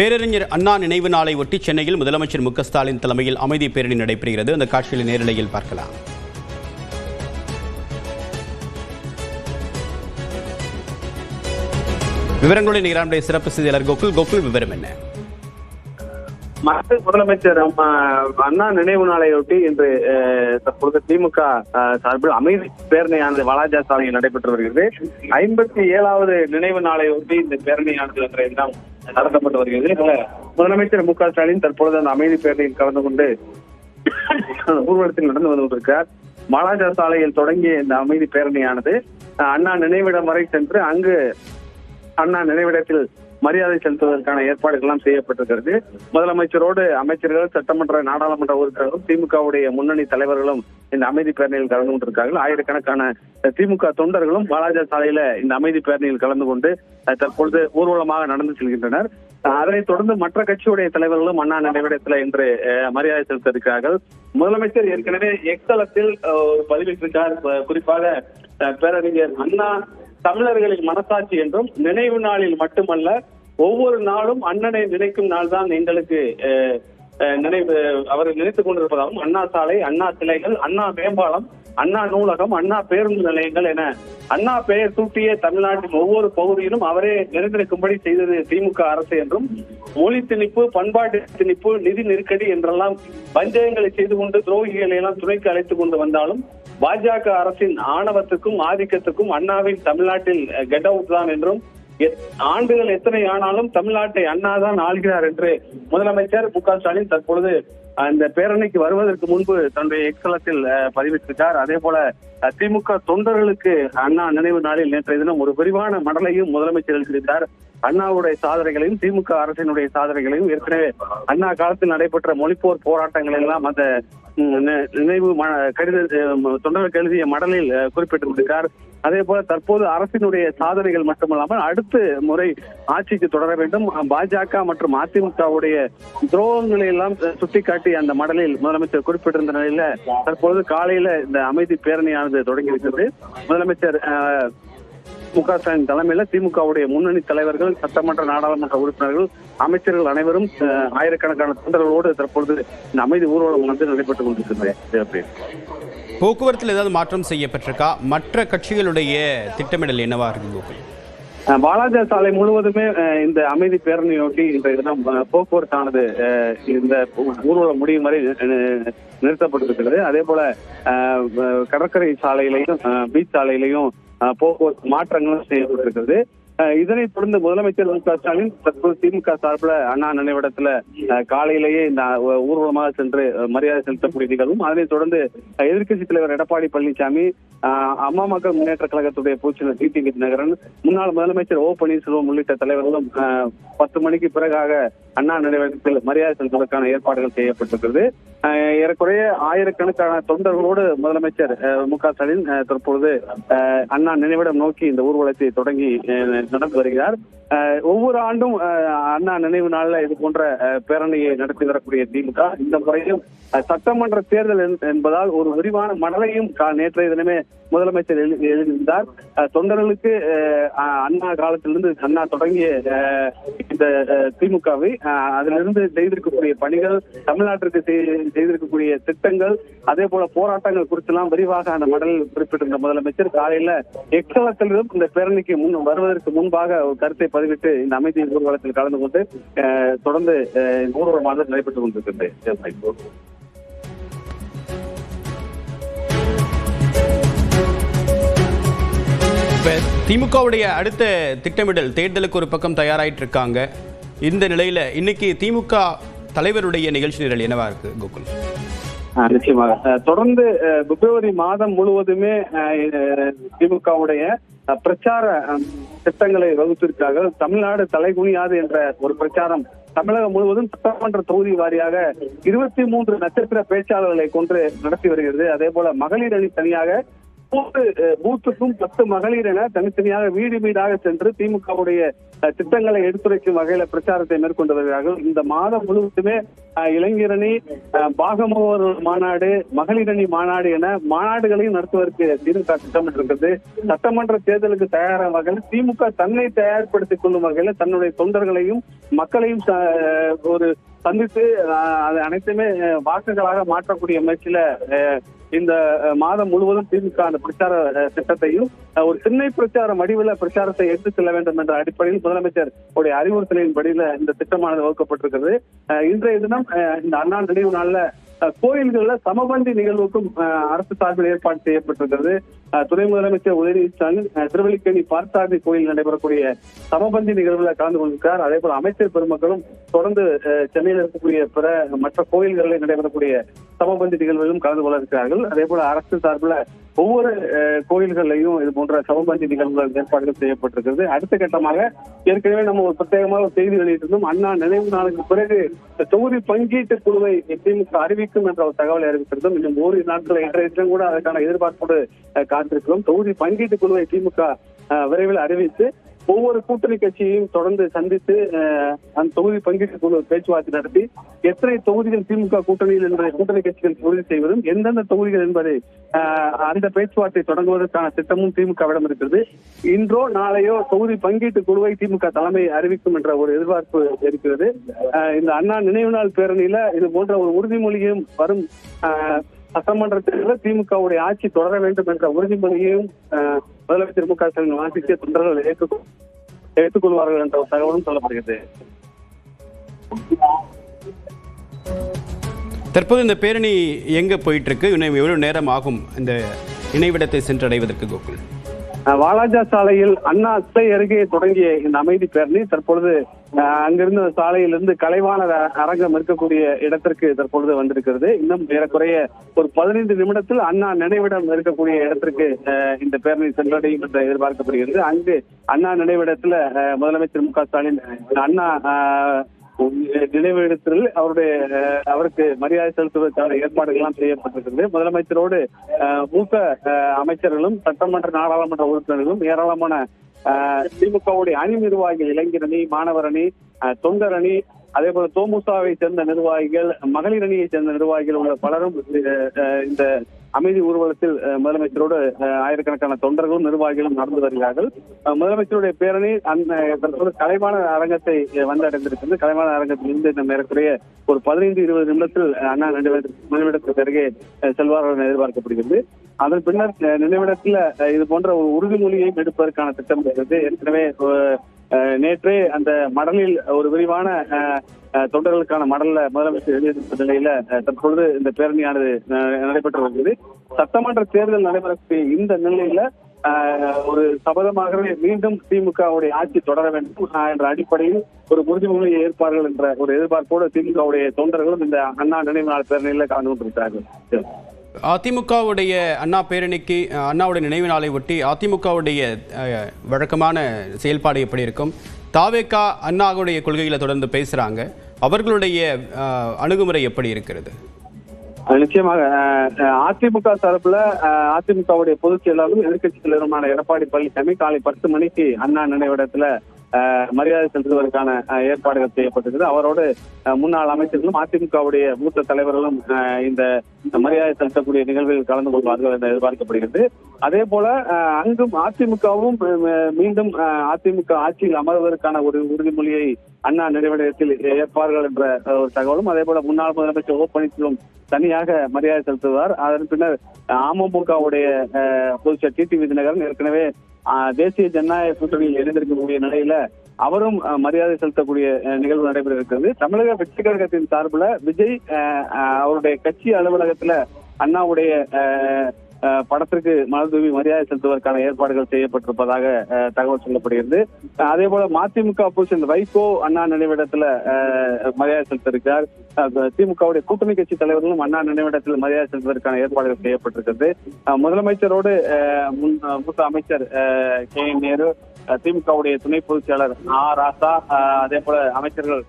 பேரறிஞர் அண்ணா நினைவு நாளை ஒட்டி சென்னையில் முதலமைச்சர் மு க ஸ்டாலின் தலைமையில் அமைதி பேரணி நடைபெறுகிறது. அந்த காட்சிகளை நேரலையில் பார்க்கலாம். விவரங்களுடன் நிகரானுடைய சிறப்பு செய்தியாளர் கோகுல், விவரம் என்ன? முதலமைச்சர் அண்ணா நினைவு நாளையொட்டி இன்று தற்பொழுது திமுக சார்பில் அமைதி பேரணியானது வாலாஜா சாலையில் நடைபெற்று வருகிறது. 57வது நினைவு நாளையொட்டி இந்த பேரணியானது என்ற எண்ணம் நடத்தப்பட்டு வருகிறது. முதலமைச்சர் மு க ஸ்டாலின் தற்பொழுது அந்த அமைதி பேரணியில் கலந்து கொண்டு ஊர்வலத்தில் நடந்து வந்து கொண்டிருக்கிறார். வாலாஜா சாலையில் தொடங்கிய இந்த அமைதி பேரணியானது அண்ணா நினைவிடம் வரை சென்று அங்கு அண்ணா நினைவிடத்தில் மரியாதை செலுத்துவதற்கான ஏற்பாடுகள் எல்லாம் செய்யப்பட்டிருக்கிறது. முதலமைச்சரோடு அமைச்சர்கள், சட்டமன்ற, நாடாளுமன்ற உறுப்பினர்களும், திமுகவுடைய முன்னணி தலைவர்களும் இந்த அமைதி பேரணியில் கலந்து கொண்டிருக்கிறார்கள். ஆயிரக்கணக்கான திமுக தொண்டர்களும் வாலாஜா சாலையில இந்த அமைதி பேரணியில் கலந்து கொண்டு தற்பொழுது ஊர்வலமாக நடந்து செல்கின்றனர். அதனைத் தொடர்ந்து மற்ற கட்சியுடைய தலைவர்களும் அண்ணா நினைவிடத்தில் இன்று மரியாதை செலுத்த இருக்கிறார்கள். முதலமைச்சர் ஏற்கனவே எக்ஸலத்தில் பதிவிட்டிருக்கார். குறிப்பாக பேரறிஞர் அண்ணா தமிழர்களின் மனசாட்சி என்றும், நினைவு நாளில் மட்டுமல்ல ஒவ்வொரு நாளும் அண்ணனை நினைக்கும் நாள் தான் எங்களுக்கு நினைவு அவரை நினைத்துக் கொண்டிருப்பதாகவும், அண்ணா சாலை, அண்ணா சிலைகள், அண்ணா மேம்பாலம், அண்ணா நூலகம், அண்ணா பேருந்து நிலையங்கள் என அண்ணா பெயர் சூட்டிய தமிழ்நாட்டின் ஒவ்வொரு பகுதியிலும் அவரே நிறைந்திருக்கும்படி செய்தது திமுக அரசு என்றும், மொழி திணிப்பு, பண்பாட்டு திணிப்பு, நிதி நெருக்கடி என்றெல்லாம் வஞ்சகங்களை செய்து கொண்டு துரோகிகளை எல்லாம் துணைக்கு அழைத்துக் கொண்டு வந்தாலும் பாஜக அரசின் ஆணவத்துக்கும் ஆதிக்கத்துக்கும் அண்ணாவின் தமிழ்நாட்டில் கெட் அவுட் தான் என்றும், ஆண்டுகள் எத்தனை ஆனாலும் தமிழ்நாட்டை அண்ணா தான் ஆள்கிறார் என்று முதலமைச்சர் மு க ஸ்டாலின் தற்பொழுது அந்த பேரணிக்கு வருவதற்கு முன்பு தன்னுடைய எக்ஸலத்தில் பதிவிட்டிருக்கார். அதே போல திமுக தொண்டர்களுக்கு அண்ணா நினைவு நாளில் நேற்றைய தினம் ஒரு விரிவான மடலையும் முதலமைச்சர் எழுதியிருந்தார். அண்ணாவுடைய சாதனைகளையும் திமுக அரசினுடைய சாதனைகளையும், ஏற்கனவே அண்ணா காலத்தில் நடைபெற்ற மொழிப்போர் போராட்டங்கள் எல்லாம் அந்த நினைவு கடித தொண்டர்களுக்கு எழுதிய மடலில் குறிப்பிட்டிருக்கிறார். அதே போல தற்போது அரசினுடைய சாதனைகள் மட்டுமல்லாமல் அடுத்த முறை ஆட்சிக்கு தொடர வேண்டும், பாஜக மற்றும் அதிமுகவுடைய துரோகங்களை எல்லாம் சுட்டிக்காட்டி அந்த மடலில் முதலமைச்சர் குறிப்பிட்டிருந்த நிலையில தற்போது காலையில இந்த அமைதி பேரணியானது தொடங்கி இருக்கிறது. முதலமைச்சர் மு க ஸ்டாலின் தலைமையில திமுகவுடைய முன்னணி தலைவர்கள், சட்டமன்ற, நாடாளுமன்ற உறுப்பினர்கள், அமைச்சர்கள் அனைவரும் ஆயிரக்கணக்கான தொண்டர்களோடு தற்பொழுது இந்த அமைதி ஊர்வலம் வந்து நடைபெற்றுக் கொண்டிருக்கிறது. போக்குவரத்தில் ஏதாவது மாற்றம் செய்யப்பட்டிருக்கா? மற்ற கட்சிகளுடைய திட்டமிடல் என்னவா இருக்கு? வாலாஜா சாலை முழுவதுமே இந்த அமைதி பேரணியொட்டி இன்றைய தினம் போக்குவரத்தானது இந்த ஊர்வலம் முடியும் வரை நிறுத்தப்பட்டிருக்கிறது. அதே போல கடற்கரை சாலையிலையும் பீச் சாலையிலையும் போக்குவரத்து மாற்றங்களும் செய்யப்பட்டிருக்கிறது. இதனைத் தொடர்ந்து முதலமைச்சர் மு க ஸ்டாலின் தற்போது திமுக சார்பில் அண்ணா நினைவிடத்துல காலையிலேயே இந்த ஊர்வலமாக சென்று மரியாதை செலுத்தக்கூடிய நிகழ்வும், அதனைத் தொடர்ந்து எதிர்க்கட்சி தலைவர் எடப்பாடி பழனிசாமி, அம்மா மக்கள் முன்னேற்ற கழகத்துடைய பொதுச்செயலர் டிடி தினகரன், முன்னாள் முதலமைச்சர் ஓ பன்னீர்செல்வம் உள்ளிட்ட தலைவர்களும் 10 மணிக்கு பிறகாக அண்ணா நினைவிடத்தில் மரியாதை செலுத்துவதற்கான ஏற்பாடுகள் செய்யப்பட்டிருக்கிறது. ஏறக்குறைய ஆயிரக்கணக்கான தொண்டர்களோடு முதலமைச்சர் மு க ஸ்டாலின் தற்பொழுது அண்ணா நினைவிடம் நோக்கி இந்த ஊர்வலத்தை தொடங்கி நடந்து வருகிறார். ஒவ்வொரு ஆண்டும் அண்ணா நினைவு நாள்ல இது போன்ற பேரணியை நடத்தி வரக்கூடிய திமுக இந்த முறையும் சட்டமன்ற தேர்தல் என்பதால் ஒரு விரிவான மடலையும் நேற்றைய தினமே முதலமைச்சர் எழுதியிருந்தார். தொண்டர்களுக்கு அண்ணா காலத்திலிருந்து அண்ணா தொடங்கிய இந்த திமுகவை அதிலிருந்து செய்திருக்கக்கூடிய பணிகள், தமிழ்நாட்டிற்கு செய்திருக்கக்கூடிய திட்டங்கள், அதே போல போராட்டங்கள் குறித்தெல்லாம் விரிவாக அந்த மடலில் குறிப்பிட்டிருந்த முதலமைச்சர் காலையில எக்ஸலத்திலும் இந்த பேரணிக்கு வருவதற்கு முன்பாக ஒரு கருத்தை பதிவிட்டு இந்த அமைதி ஊர்வலத்தில் கலந்து கொண்டு தொடர்ந்து ஊர்வலமாக நடைபெற்றுக் கொண்டிருக்கிறது. திமுகவுடைய அடுத்த திட்டமிடல் தேர்தலுக்கு ஒரு பக்கம் தயாராயிட்டு இருக்காங்க. இந்த நிலையில இன்னைக்கு திமுக தலைவருடைய நிகழ்ச்சி நிரல் என்னவா இருக்கு கோகுல்? நிச்சயமாக தொடர்ந்து பிப்ரவரி மாதம் முழுவதுமே திமுகவுடைய பிரச்சார திட்டங்களை வகுத்திருக்கிறார்கள். தமிழ்நாடு தலைகுனியாது என்ற ஒரு பிரச்சாரம் தமிழகம் முழுவதும் சட்டமன்ற தொகுதி வாரியாக 23 நட்சத்திர பேச்சாளர்களை கொண்டு நடத்தி வருகிறது. அதே போல மகளிர் அணி தனியாக பூத்துக்கும் 10 மகளிர் என தனித்தனியாக வீடு வீடாக சென்று திமுகவுடைய திட்டங்களை எடுத்துரைக்கும் வகையில பிரச்சாரத்தை மேற்கொண்டு வருகிறார்கள். இந்த மாதம் முழுவதுமே இளைஞரணி, பாகமோர் மாநாடு, மகளிரணி மாநாடு என மாநாடுகளையும் நடத்துவதற்கு திமுக திட்டமிட்டிருக்கிறது. சட்டமன்ற தேர்தலுக்கு தயாரான வகையில் திமுக தன்னை தயார்படுத்திக் கொள்ளும் வகையில தன்னுடைய தொண்டர்களையும் மக்களையும் ஒரு சந்தித்து அது அனைத்துமே வாக்குகளாக மாற்றக்கூடிய முயற்சியில இந்த மாதம் முழுவதும் திமுக அந்த பிரச்சார திட்டத்தையும் ஒரு திண்ணை பிரச்சார வடிவில் பிரச்சாரத்தை எடுத்து செல்ல வேண்டும் என்ற அடிப்படையில் முதலமைச்சர் உடைய அறிவுறுத்தலின் படியில இந்த திட்டமானது வகுக்கப்பட்டிருக்கிறது. இன்றைய தினம் இந்த அண்ணா நினைவு நாள்ல கோயில்கள்ல சமபந்தி நிகழ்வுக்கும் அரசு சார்பில் ஏற்பாடு செய்யப்பட்டிருக்கிறது. துணை முதலமைச்சர் உதயநிதி ஸ்டாலின் திருவல்லிக்கேணி பார்த்தசாரதி கோயில் நடைபெறக்கூடிய சமபந்தி நிகழ்வுல கலந்து கொண்டிருக்கிறார். அதே போல அமைச்சர் பெருமக்களும் தொடர்ந்து சென்னையில் இருக்கக்கூடிய பிற மற்ற கோயில்களில் நடைபெறக்கூடிய சமபந்தி நிகழ்வுகளும் கலந்து கொள்ள இருக்கிறார்கள். அதே போல அரசு சார்பில் ஒவ்வொரு கோயில்களையும் இது போன்ற சமபந்தி நிகழ்வுகள் ஏற்பாடுகள் செய்யப்பட்டிருக்கிறது. அடுத்த கட்டமாக ஏற்கனவே நம்ம ஒரு பிரத்யேகமாக ஒரு செய்தி வெளியிட்டிருந்தோம். அண்ணா நினைவு நாளுக்கு பிறகு தொகுதி பங்கீட்டு குழுவை திமுக அறிவிக்கும் என்ற ஒரு தகவலை அறிவித்திருந்தோம். இன்னும் ஓரிரு நாட்கள் இன்றைய தினம் கூட அதற்கான எதிர்பார்ப்போடு காத்திருக்கிறோம். தொகுதி பங்கீட்டு குழுவை திமுக விரைவில் அறிவித்து ஒவ்வொரு கூட்டணி கட்சியையும் தொடர்ந்து சந்தித்து அந்த தொகுதி பங்கீட்டு குழு பேச்சுவார்த்தை நடத்தி எத்தனை தொகுதிகள் திமுக கூட்டணியில் என்பதை கூட்டணி கட்சிகள் உறுதி செய்வதும் எந்தெந்த தொகுதிகள் என்பதை அந்த பேச்சுவார்த்தை தொடங்குவதற்கான திட்டமும் திமுகவிடம் இருக்கிறது. இன்றோ நாளையோ தொகுதி பங்கீட்டு குழுவை திமுக தலைமை அறிவிக்கும் என்ற ஒரு எதிர்பார்ப்பு இருக்கிறது. இந்த அண்ணா நினைவு நாள் பேரணியில இது போன்ற ஒரு உறுதிமொழியும் வரும் சட்டமன்றத்தில் திமுகவுடைய ஆட்சி தொடர வேண்டும் என்ற உறுதிமொழியையும் முதலமைச்சர் மு க ஸ்டாலின் வாசிக்க தொண்டர்கள் ஏற்றுக்கொள்வார்கள் என்ற ஒரு தகவலும் சொல்லப்படுகிறது. தற்போது இந்த பேரணி எங்க போயிட்டு இருக்கு? இன்னும் எவ்வளவு நேரம் ஆகும் இந்த நினைவிடத்தை சென்றடைவதற்கு? கோகுல், வாலாஜா சாலையில் அண்ணா சிலை அருகே தொடங்கிய இந்த அமைதி பேரணி தற்பொழுது அங்கிருந்து சாலையிலிருந்து கலைவாண அரங்கம் இருக்கக்கூடிய இடத்திற்கு தற்பொழுது வந்திருக்கிறது. இன்னும் ஏறக்குறைய ஒரு 15 நிமிடத்தில் அண்ணா நினைவிடம் இருக்கக்கூடிய இடத்திற்கு இந்த பேரணி சென்றடையும் என்று எதிர்பார்க்கப்படுகிறது. அங்கு அண்ணா நினைவிடத்துல முதலமைச்சர் மு க ஸ்டாலின் அண்ணா நினைவிடத்தில் அவருக்கு மரியாதை செலுத்துவதற்கான ஏற்பாடுகள் எல்லாம் செய்யப்பட்டிருக்கிறது. முதலமைச்சரோடு மூத்த அமைச்சர்களும் சட்டமன்ற நாடாளுமன்ற உறுப்பினர்களும் ஏராளமான திமுகவுடைய அணி நிர்வாகிகள், இளைஞரணி, மாணவர் அணி, தொண்டர் அணி, அதே போல தோமுசாவை சேர்ந்த நிர்வாகிகள், மகளிர் அணியை சேர்ந்த நிர்வாகிகள் உள்ள பலரும் இந்த அமைதி ஊர்வலத்தில் முதலமைச்சரோடு ஆயிரக்கணக்கான தொண்டர்களும் நிர்வாகிகளும் நடந்து வருகிறார்கள். முதலமைச்சருடைய பேரணி தற்போது கலைவாண அரங்கத்தை வந்தடைந்திருக்கிறது. கலைவாண அரங்கத்தில் இருந்து இந்த ஏறக்குறைய ஒரு 15-20 நிமிடத்தில் அண்ணா நினைவிடத்துக்கு அருகே செல்வார்கள் என எதிர்பார்க்கப்படுகிறது. அதன் பின்னர் நினைவிடத்தில் இது போன்ற ஒரு உறுதிமொழியை எடுப்பதற்கான திட்டம் இருக்கிறது. ஏற்கனவே நேற்றே அந்த மடலில் ஒரு விரிவான தொண்டர்களுக்கான மடல்ல முதலமைச்சர் எழுதியிருந்த நிலையில தற்பொழுது இந்த பேரணியானது நடைபெற்று வருகிறது. சட்டமன்ற தேர்தல் நடைபெறக்கூடிய இந்த நிலையில ஒரு சபதமாகவே மீண்டும் திமுகவுடைய ஆட்சி தொடர வேண்டும் என்ற அடிப்படையில் ஒரு உறுதிமொழியை ஏற்பார்கள் என்ற ஒரு எதிர்பார்ப்போடு திமுகவுடைய தொண்டர்களும் இந்த அண்ணா நினைவு நாள் பேரணியில கலந்து கொண்டிருக்கிறார்கள். அதிமுகவுடைய அண்ணா பேரணிக்கு, அண்ணாவுடைய நினைவு நாளை ஒட்டி அதிமுகவுடைய வழக்கமான செயல்பாடு எப்படி இருக்கும்? தாவேகா அண்ணாவுடைய கொள்கைகளை தொடர்ந்து பேசுறாங்க, அவர்களுடைய அணுகுமுறை எப்படி இருக்கிறது? நிச்சயமாக அதிமுக சார்பில் அதிமுகவுடைய பொதுச் செயலாளரும் எதிர்கட்சி தலைவருமான எடப்பாடி பழனிசாமி காலை 10 மணிக்கு அண்ணா நினைவிடத்துல மரியாதை செலுத்துவதற்கான ஏற்பாடுகள் செய்யப்பட்டிருக்கிறது. அவரோடு முன்னாள் அமைச்சர்களும் அதிமுகவுடைய மூத்த தலைவர்களும் இந்த மரியாதை செலுத்தக்கூடிய நிகழ்வில் கலந்து கொள்வார்கள் என்று எதிர்பார்க்கப்படுகிறது. அதே போல அங்கும் அதிமுகவும் மீண்டும் அதிமுக ஆட்சியில் அமர்வதற்கான ஒரு உறுதிமொழியை அண்ணா நினைவிடத்தில் ஏற்பார்கள் என்ற ஒரு தகவலும், அதே போல முன்னாள் முதலமைச்சர் ஓ பன்னீர்செல்வம் தனியாக மரியாதை செலுத்துவார். அதன் பின்னர் அமமுகவுடைய பொதுச்செயலர் டிடிவி தினகரன் ஏற்கனவே தேசிய ஜனநாயக கூட்டணியில் இணைந்திருக்கக்கூடிய நிலையில அவரும் மரியாதை செலுத்தக்கூடிய நிகழ்வு நடைபெற இருக்கிறது. தமிழக வெற்றி கழகத்தின் சார்பில் விஜய் அவருடைய கட்சி அலுவலகத்துல அண்ணாவுடைய படத்திற்கு மலர் தூவி மரியாதை செலுத்துவதற்கான ஏற்பாடுகள் செய்யப்பட்டிருப்பதாக தகவல் சொல்லப்படுகிறது. அதே போல மதிமுக பொதுச் வைகோ அண்ணா நினைவிடத்துல மரியாதை செலுத்திருக்கிறார். திமுகவுடைய கூட்டணி கட்சி தலைவர்களும் அண்ணா நினைவிடத்தில் மரியாதை செலுத்துவதற்கான ஏற்பாடுகள் செய்யப்பட்டிருக்கிறது. முதலமைச்சரோடு மூத்த அமைச்சர் கே என் நேரு, திமுகவுடைய துணை பொதுச் செயலாளர் ஆ ராசா, அதே போல அமைச்சர்கள்